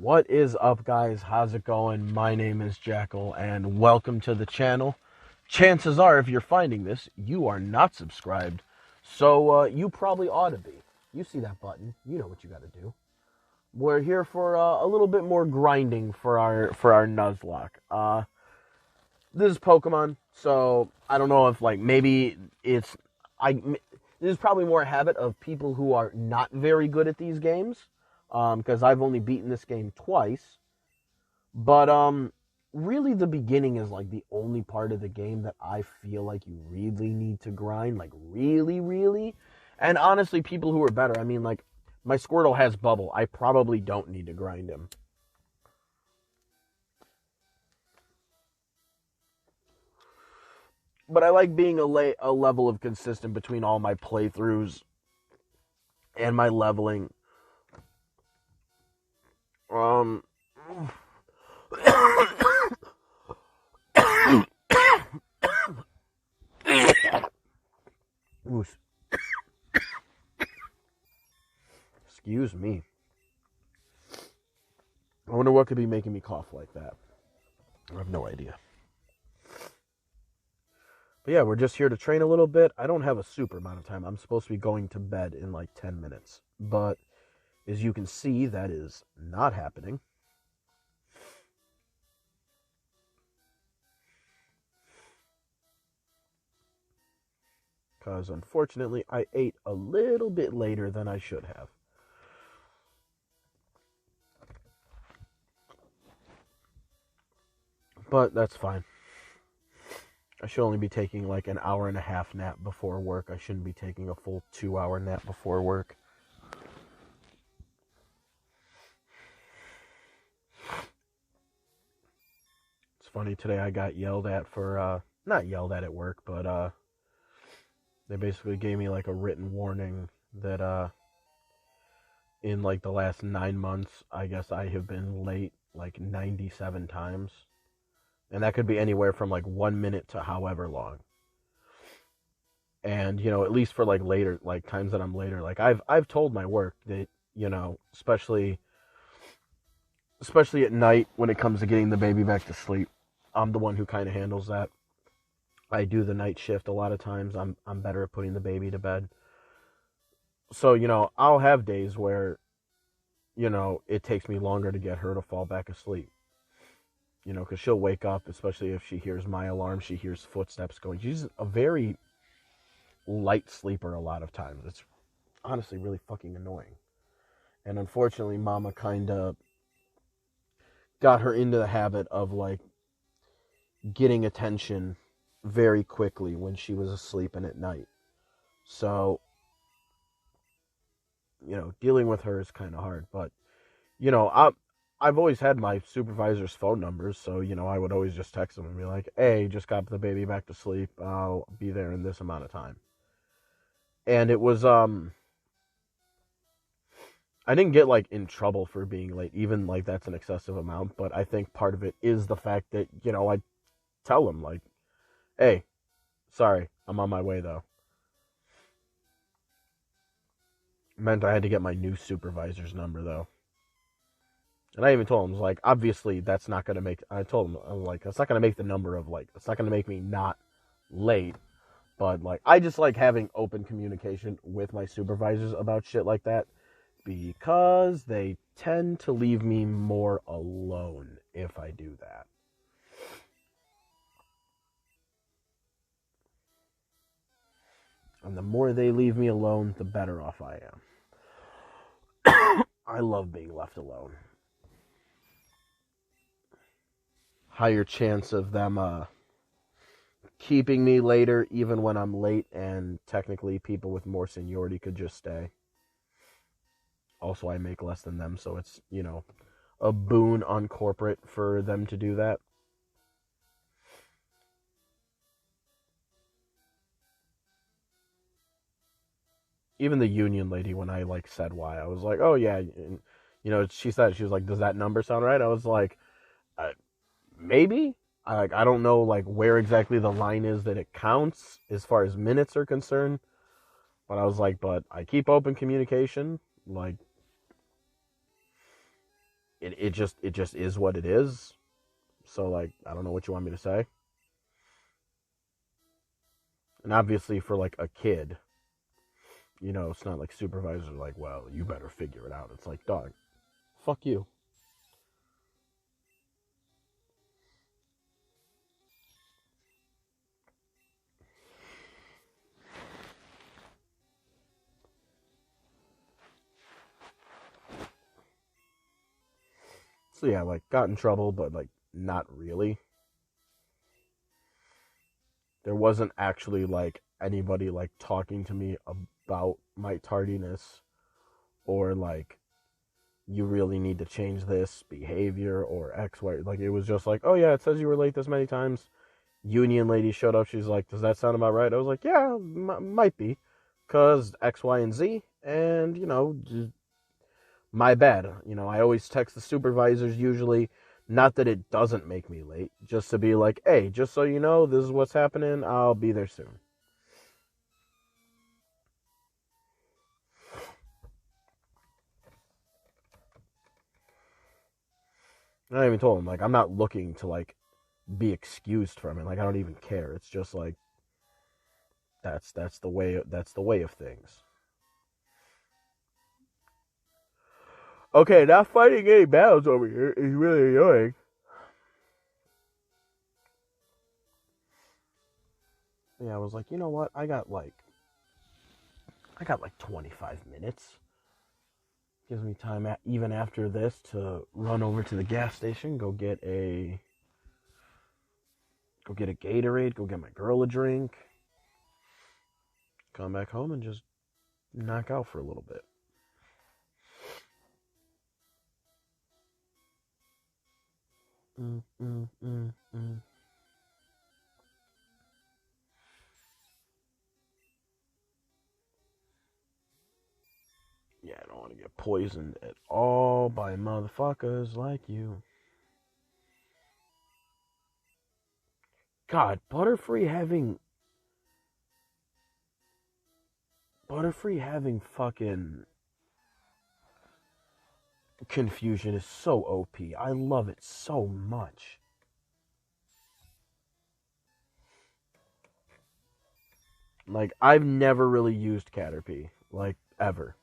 What is up, guys? How's it going? My name is Jackal, and welcome to the channel. Chances are, if you're finding this, you are not subscribed, so you probably ought to be. You see that button, you know what you gotta do. We're here for a little bit more grinding for our Nuzlocke. This is Pokemon, so I don't know if maybe this is probably more a habit of people who are not very good at these games. Because I've only beaten this game twice. But really the beginning is the only part of the game that I feel like you really need to grind, really, really. And honestly, people who are better, my Squirtle has Bubble. I probably don't need to grind him. But I like being a level of consistent between all my playthroughs and my leveling. Excuse me. I wonder what could be making me cough like that. I have no idea. But yeah, we're just here to train a little bit. I don't have a super amount of time. I'm supposed to be going to bed in 10 minutes. But as you can see, that is not happening. Because unfortunately, I ate a little bit later than I should have. But that's fine. I should only be taking an hour and a half nap before work. I shouldn't be taking a full 2-hour nap before work. It's funny, today I got yelled at for, not yelled at work, but, they basically gave me a written warning that, in the last 9 months, I guess I have been late 97 times. And that could be anywhere from 1 minute to however long. And, at least for later, times that I'm later, I've told my work that, especially at night when it comes to getting the baby back to sleep, I'm the one who kind of handles that. I do the night shift a lot of times. I'm better at putting the baby to bed. So, I'll have days where, it takes me longer to get her to fall back asleep. Because she'll wake up, especially if she hears my alarm, she hears footsteps going. She's a very light sleeper a lot of times. It's honestly really fucking annoying. And unfortunately, Mama kind of got her into the habit of, getting attention very quickly when she was asleep and at night. So, dealing with her is kind of hard. But, I've always had my supervisor's phone numbers, so, I would always just text them and be like, hey, just got the baby back to sleep. I'll be there in this amount of time. And it was, I didn't get, in trouble for being late, even, that's an excessive amount, but I think part of it is the fact that, I tell them, hey, sorry, I'm on my way, though. Meant I had to get my new supervisor's number, though. And I even told him, I was like, obviously, that's not going to make... I told him, I was like, that's not going to make the number of, it's not going to make me not late. But, I just like having open communication with my supervisors about shit like that. Because they tend to leave me more alone if I do that. And the more they leave me alone, the better off I am. I love being left alone. Higher chance of them keeping me later even when I'm late, and technically people with more seniority could just stay. Also, I make less than them, so it's, a boon on corporate for them to do that. Even the union lady, when I said why, I was like, oh yeah, and, she said, she was like, does that number sound right? I was like, maybe. I don't know where exactly the line is that it counts as far as minutes are concerned, but I was like, but I keep open communication. it just is what it is. So, like, I don't know what you want me to say. And obviously for, like, a kid, it's not like supervisors are like, well, you better figure it out. It's like, dog, fuck you. So yeah, like, got in trouble, but, like, not really. There wasn't actually, like, anybody, like, talking to me about my tardiness, or, like, you really need to change this behavior or X, Y. Like, it was just like, oh yeah, it says you were late this many times. Union lady showed up. She's like, does that sound about right? I was like, yeah, might be, because X, Y, and Z. And, my bad. I always text the supervisors usually. Not that it doesn't make me late, just to be like, hey, just so you know, this is what's happening. I'll be there soon. And I even told him, like, I'm not looking to, like, be excused from it. Like, I don't even care. It's just like, that's the way of things. Okay, not fighting any battles over here is really annoying. Yeah, I was like, you know what? I got like 25 minutes. Gives me time even after this to run over to the gas station, go get a Gatorade, go get my girl a drink, come back home and just knock out for a little bit. Mm, mm, mm, mm. Yeah, I don't want to get poisoned at all by motherfuckers like you. God, Butterfree having fucking confusion is so OP. I love it so much. Like, I've never really used Caterpie, like, ever.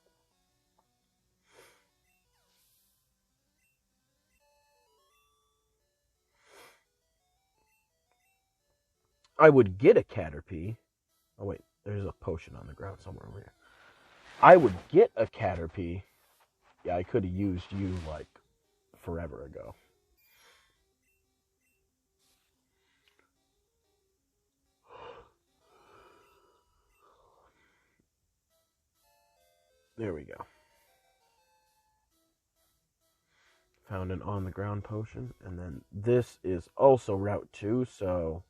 I would get a Caterpie. Oh, wait, there's a potion on the ground somewhere over here. I would get a Caterpie. Yeah, I could have used you, like, forever ago. There we go. Found an on the ground potion, and then this is also Route 2, so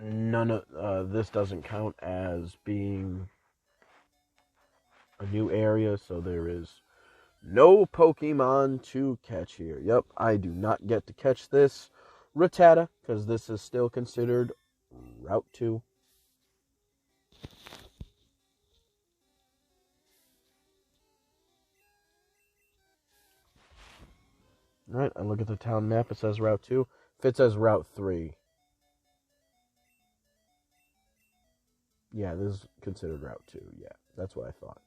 none of this doesn't count as being a new area, so there is no Pokemon to catch here. Yep, I do not get to catch this Rattata, because this is still considered Route 2. Alright, I look at the town map, it says Route 2. If it says Route 3, yeah, this is considered Route 2. Yeah, that's what I thought.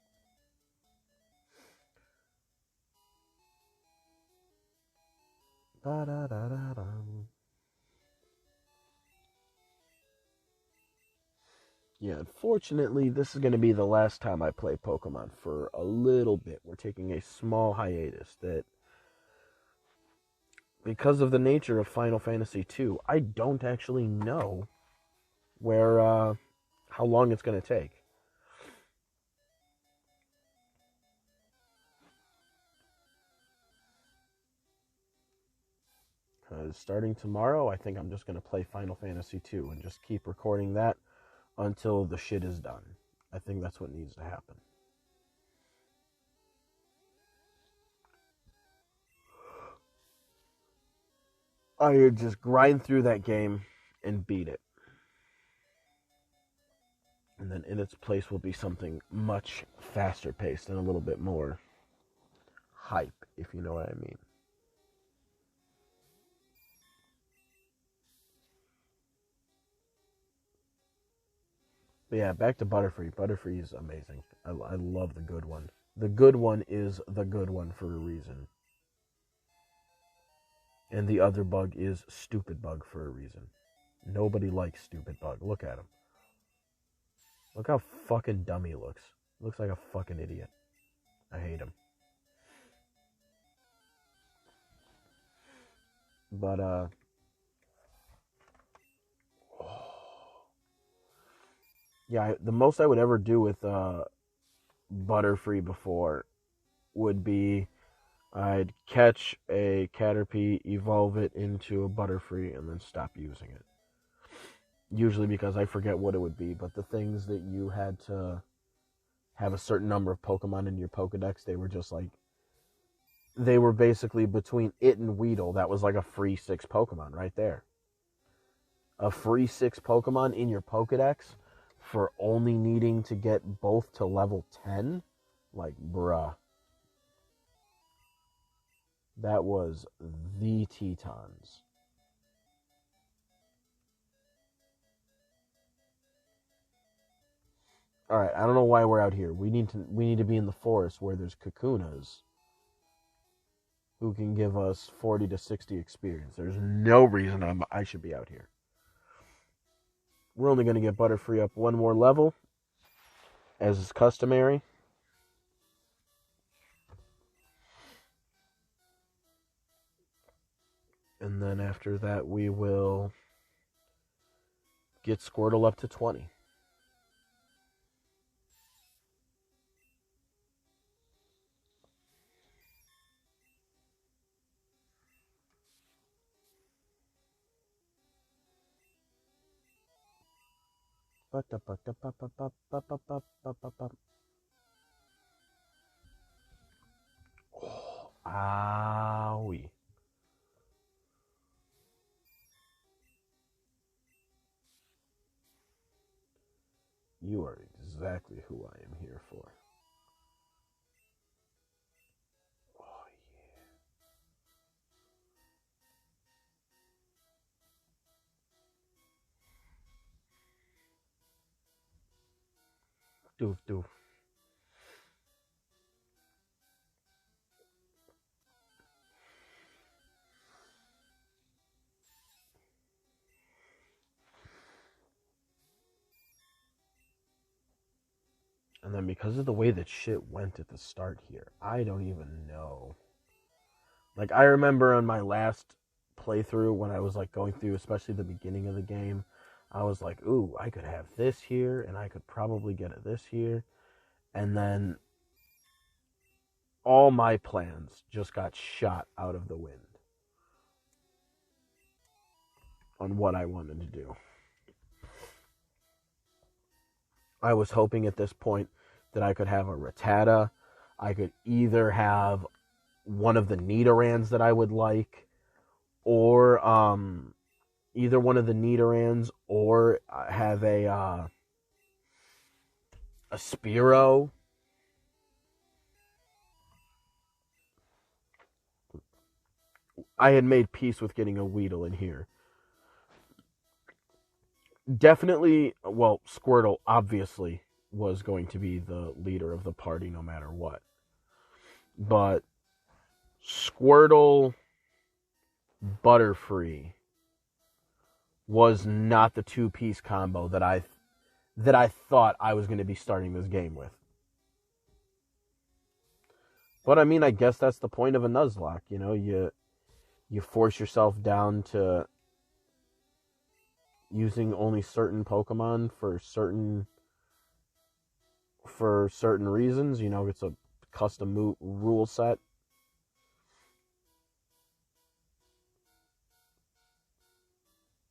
Da-da-da-da-da. Yeah, unfortunately, this is going to be the last time I play Pokemon for a little bit. We're taking a small hiatus that, because of the nature of Final Fantasy II, I don't actually know how long it's going to take. Because starting tomorrow, I think I'm just going to play Final Fantasy II and just keep recording that until the shit is done. I think that's what needs to happen. I just grind through that game and beat it. And then in its place will be something much faster paced and a little bit more hype if you know what I mean. But yeah, back to Butterfree. Butterfree is amazing. I love the good one. The good one is the good one for a reason. And the other bug is stupid bug for a reason. Nobody likes stupid bug. Look at him. Look how fucking dumb he looks. Looks like a fucking idiot. I hate him. But, yeah, the most I would ever do with Butterfree before would be I'd catch a Caterpie, evolve it into a Butterfree, and then stop using it. Usually because I forget what it would be, but the things that you had to have a certain number of Pokemon in your Pokedex, they were just like, they were basically between it and Weedle. That was like a free 6 Pokemon right there. A free 6 Pokemon in your Pokedex for only needing to get both to level 10? Like, bruh. That was the Tetons. Alright, I don't know why we're out here. We need to be in the forest where there's Kakunas who can give us 40 to 60 experience. There's no reason I should be out here. We're only going to get Butterfree up one more level, as is customary. And then after that, we will get Squirtle up to 20. Oh, owie. You are exactly who I am here for. Oh, yeah. Doof, doof. And then because of the way that shit went at the start here, I don't even know. Like, I remember on my last playthrough when I was, like, going through, especially the beginning of the game, I was like, ooh, I could have this here, and I could probably get this here. And then all my plans just got shot out of the wind on what I wanted to do. I was hoping at this point that I could have a Rattata. I could either have one of the Nidorans that I would like, or either one of the Nidorans, or have a Spearow. I had made peace with getting a Weedle in here. Definitely, well, Squirtle obviously was going to be the leader of the party no matter what. But Squirtle, Butterfree was not the two-piece combo that I thought I was going to be starting this game with. But I mean, I guess that's the point of a Nuzlocke, you know, you force yourself down to using only certain Pokemon for certain reasons. You know, it's a custom rule set.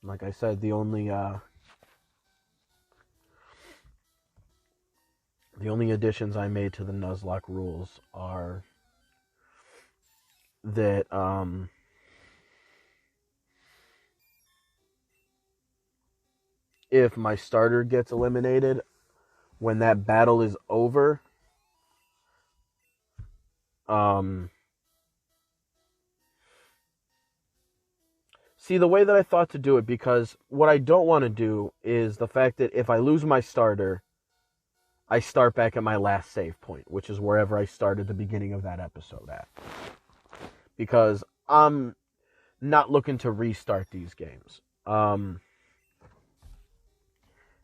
Like I said, the only additions I made to the Nuzlocke rules are that if my starter gets eliminated, when that battle is over, See, the way that I thought to do it, because what I don't want to do is the fact that if I lose my starter, I start back at my last save point, which is wherever I started the beginning of that episode at. Because I'm not looking to restart these games.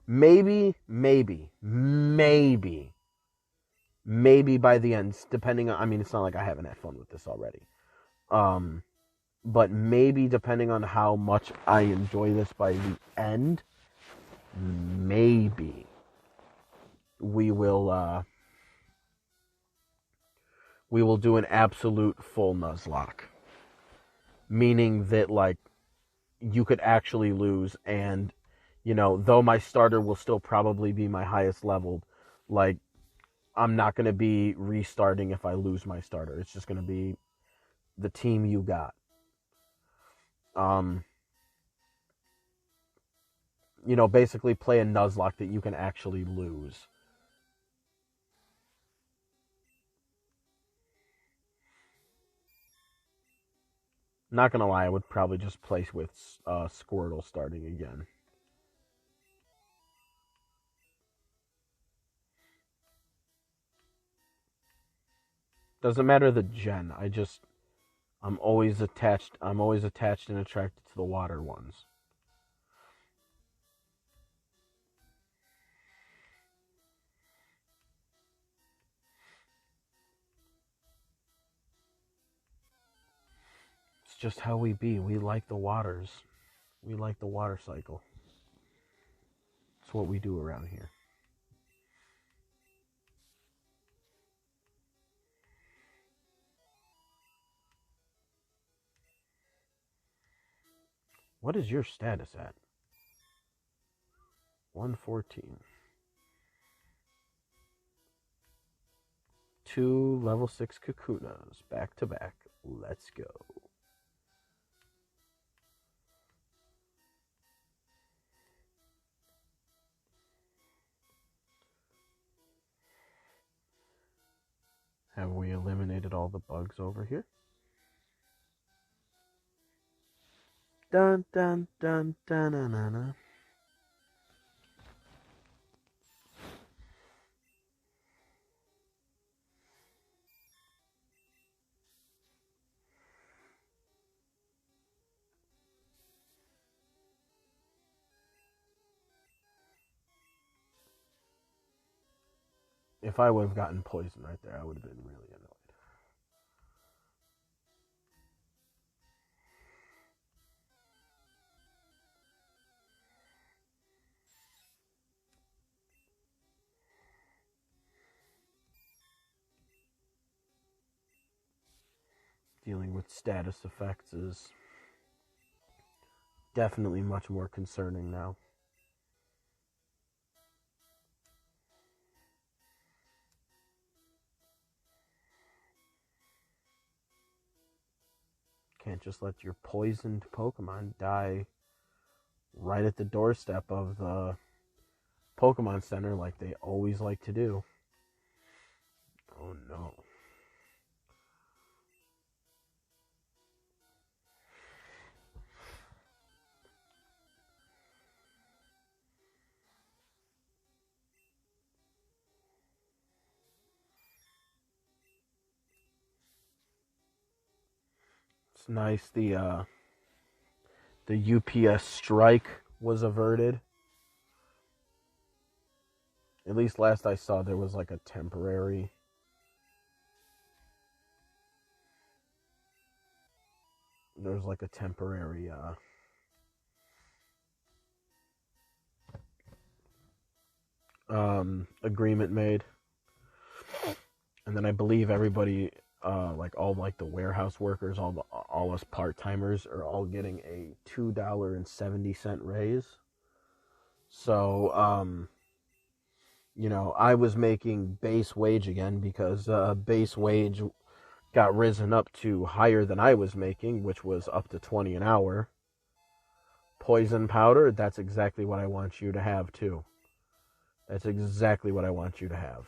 Maybe by the end, depending on, I mean, it's not like I haven't had fun with this already. But maybe depending on how much I enjoy this by the end, maybe we will do an absolute full Nuzlocke. Meaning that, like, you could actually lose, and, you know, though my starter will still probably be my highest leveled, like, I'm not going to be restarting if I lose my starter. It's just going to be the team you got. You know, basically play a Nuzlocke that you can actually lose. Not gonna lie, I would probably just play with Squirtle starting again. Doesn't matter the gen. I'm always attached and attracted to the water ones. It's just how we be. We like the waters. We like the water cycle. It's what we do around here. What is your status at? 114. 2 level 6 Kakunas back to back. Let's go. Have we eliminated all the bugs over here? Dun dun dun dun dun dun. Dun. If I would have gotten poisoned right there, I would have been really annoyed. Dealing with status effects is definitely much more concerning now. Can't just let your poisoned Pokemon die right at the doorstep of the Pokemon Center like they always like to do. Oh no. It's nice the UPS strike was averted. At least last I saw, there was like a temporary. There was like a temporary agreement made, and then I believe everybody, like all like the warehouse workers, all us part timers, are all getting a $2.70 raise. So you know, I was making base wage again because base wage got risen up to higher than I was making, which was up to 20 an hour. Poison powder, that's exactly what I want you to have too. That's exactly what I want you to have.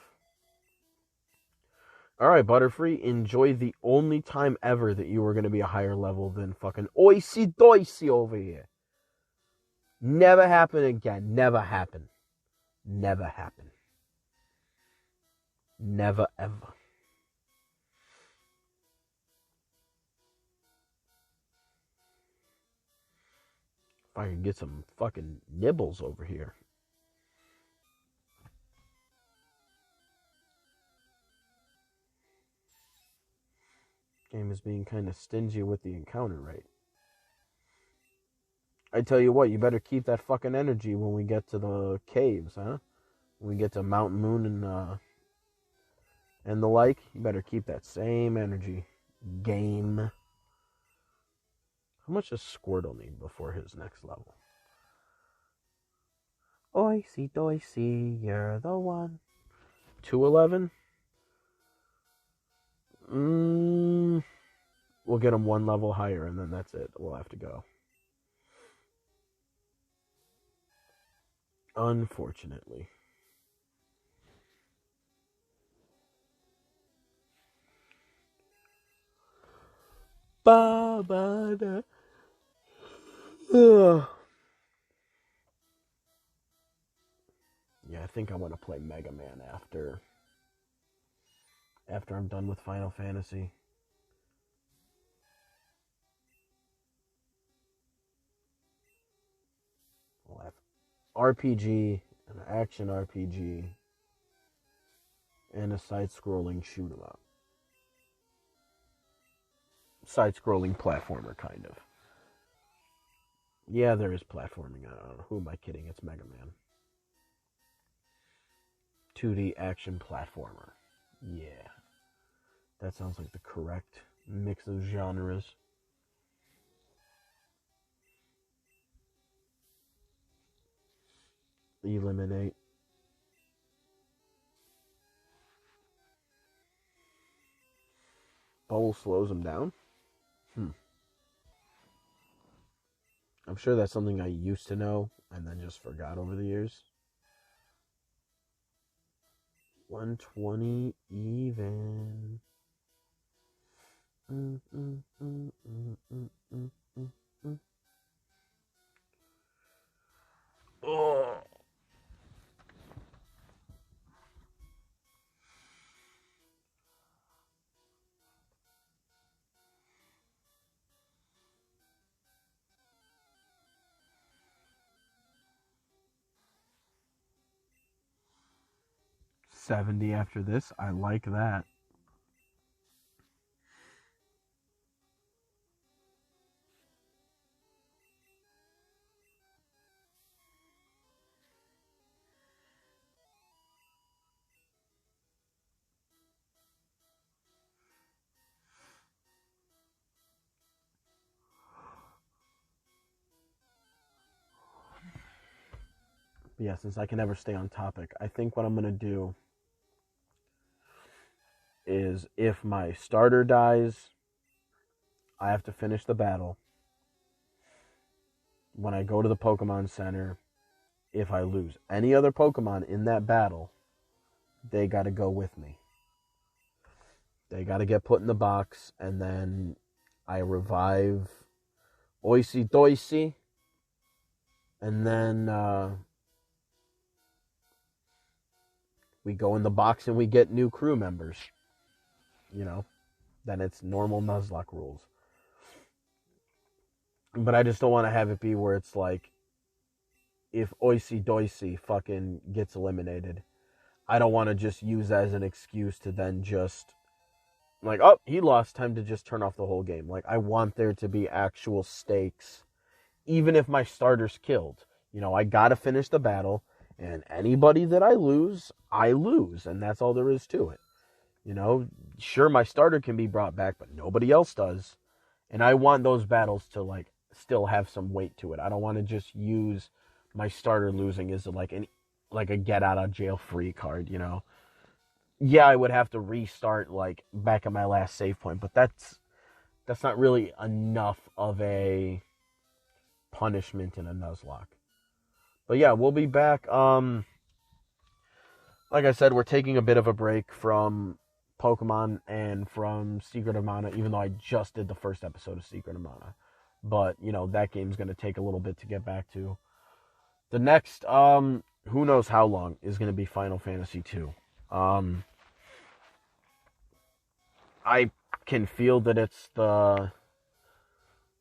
All right, Butterfree, enjoy the only time ever that you were going to be a higher level than fucking Oisey Doisey over here. Never happen again. Never happen. Never happen. Never ever. If I can get some fucking nibbles over here. Game is being kind of stingy with the encounter rate. I tell you what, you better keep that fucking energy when we get to the caves, huh? When we get to Mountain Moon and the like, you better keep that same energy. Game. How much does Squirtle need before his next level? Oisey doisey, you're the one. 211? We'll get him one level higher, and then that's it. We'll have to go. Unfortunately. Ba-ba-da. Yeah, I think I want to play Mega Man after I'm done with Final Fantasy. We'll have RPG, an action RPG, and a side-scrolling shoot-'em-up. Side-scrolling platformer, kind of. Yeah, there is platforming. I don't know. Who am I kidding? It's Mega Man. 2D action platformer. Yeah. That sounds like the correct mix of genres. Eliminate. Bubble slows him down? I'm sure that's something I used to know and then just forgot over the years. 120 even. Oh. $70 after this. I like that. But yeah, since I can never stay on topic, I think what I'm going to do is if my starter dies, I have to finish the battle. When I go to the Pokemon Center, if I lose any other Pokemon in that battle, they got to go with me. They got to get put in the box, and then I revive Oisey Doisey, and then we go in the box and we get new crew members. You know, then it's normal Nuzlocke rules. But I just don't want to have it be where it's like, if Oisey Doisey fucking gets eliminated, I don't want to just use that as an excuse to then just, like, oh, he lost, time to just turn off the whole game. Like, I want there to be actual stakes, even if my starter's killed. You know, I gotta finish the battle, and anybody that I lose, and that's all there is to it. You know, sure, my starter can be brought back, but nobody else does. And I want those battles to, like, still have some weight to it. I don't want to just use my starter losing as like a get out of jail free card, you know. Yeah, I would have to restart like back at my last save point, but that's not really enough of a punishment in a Nuzlocke. But yeah, we'll be back. Like I said, we're taking a bit of a break from Pokemon and from Secret of Mana, even though I just did the first episode of Secret of Mana. But, you know, that game's going to take a little bit to get back to. The next, who knows how long, is going to be Final Fantasy 2. I can feel that it's the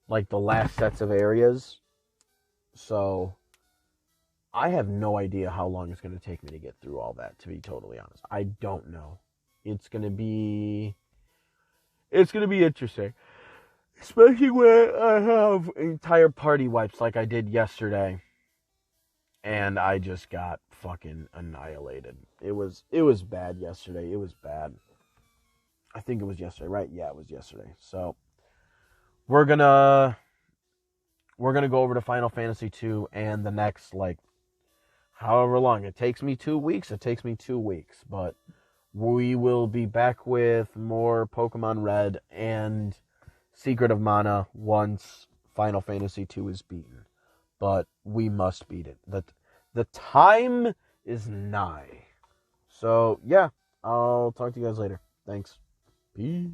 last sets of areas. So I have no idea how long it's going to take me to get through all that, to be totally honest. I don't know. It's going to be interesting. Especially when I have entire party wipes like I did yesterday. And I just got fucking annihilated. It was bad yesterday. It was bad. I think it was yesterday, right? Yeah, it was yesterday. So we're gonna go over to Final Fantasy 2 and the next, like, however long. It takes me 2 weeks. But we will be back with more Pokemon Red and Secret of Mana once Final Fantasy 2 is beaten. But we must beat it. The time is nigh. So, yeah, I'll talk to you guys later. Thanks. Peace.